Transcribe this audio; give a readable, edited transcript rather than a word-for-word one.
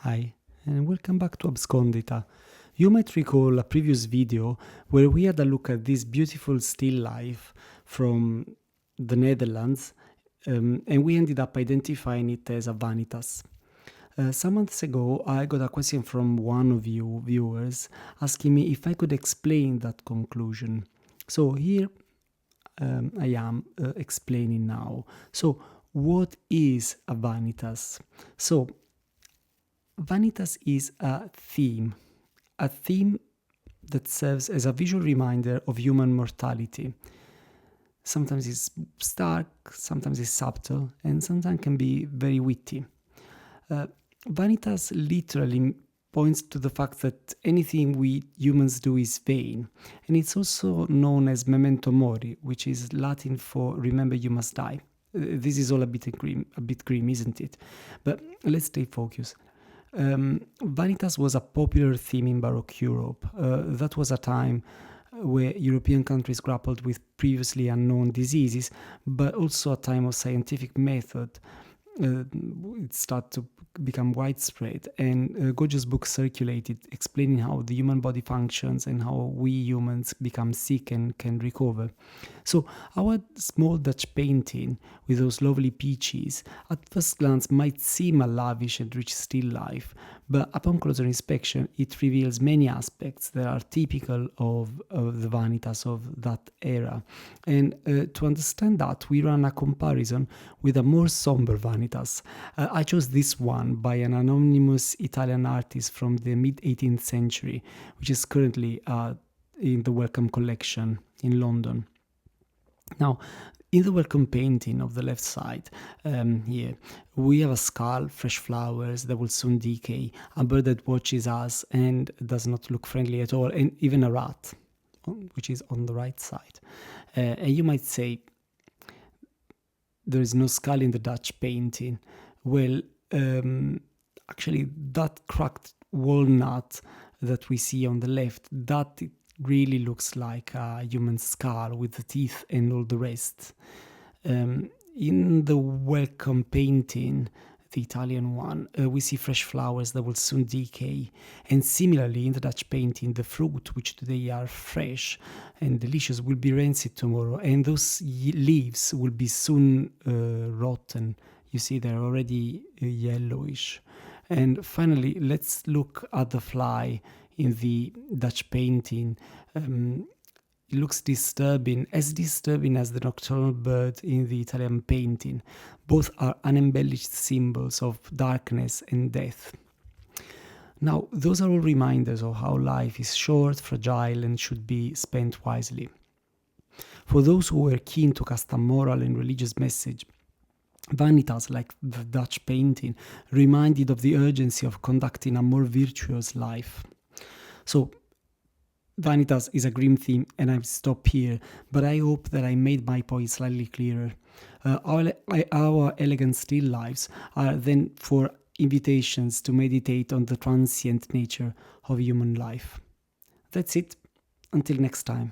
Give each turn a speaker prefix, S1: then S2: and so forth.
S1: Hi, and welcome back to Abscondita. You might recall a previous video where we had a look at this beautiful still life from the Netherlands, and we ended up identifying it as a Vanitas. Some months ago, I got a question from one of you viewers asking me if I could explain that conclusion. So here I am explaining now. So, what is a Vanitas? So, Vanitas is a theme that serves as a visual reminder of human mortality. Sometimes it's stark, sometimes it's subtle, and sometimes can be very witty. Vanitas literally points to the fact that anything we humans do is vain, and it's also known as memento mori, which is Latin for remember you must die. This is all a bit grim, isn't it? But let's stay focused. Vanitas was a popular theme in Baroque Europe. That was a time where European countries grappled with previously unknown diseases, but also a time of scientific method. It started to become widespread, and gorgeous books circulated explaining how the human body functions and how we humans become sick and can recover. So our small Dutch painting with those lovely peaches at first glance might seem a lavish and rich still life, but upon closer inspection it reveals many aspects that are typical of the Vanitas of that era. And to understand that, we ran a comparison with a more somber Vanitas. I chose this one by an anonymous Italian artist from the mid-18th century, which is currently in the Wellcome collection in London. Now, in the Wellcome painting of the left side, here, we have a skull, fresh flowers that will soon decay, a bird that watches us and does not look friendly at all, and even a rat, which is on the right side. And you might say, there is no skull in the Dutch painting. Well, actually, that cracked walnut that we see on the left, that really looks like a human skull with the teeth and all the rest. In the Wellcome painting, the Italian one, we see fresh flowers that will soon decay. And similarly, in the Dutch painting, the fruit, which today are fresh and delicious, will be rancid tomorrow. And those leaves will be soon rotten. You see, they're already yellowish. And finally, let's look at the fly in the Dutch painting. It looks disturbing as the nocturnal bird in the Italian painting. Both are unembellished symbols of darkness and death. Now, those are all reminders of how life is short, fragile, and should be spent wisely. For those who were keen to cast a moral and religious message, Vanitas, like the Dutch painting, reminded of the urgency of conducting a more virtuous life. So, Vanitas is a grim theme, and I stop here, but I hope that I made my point slightly clearer. Our elegant still lives are then for invitations to meditate on the transient nature of human life. That's it. Until next time.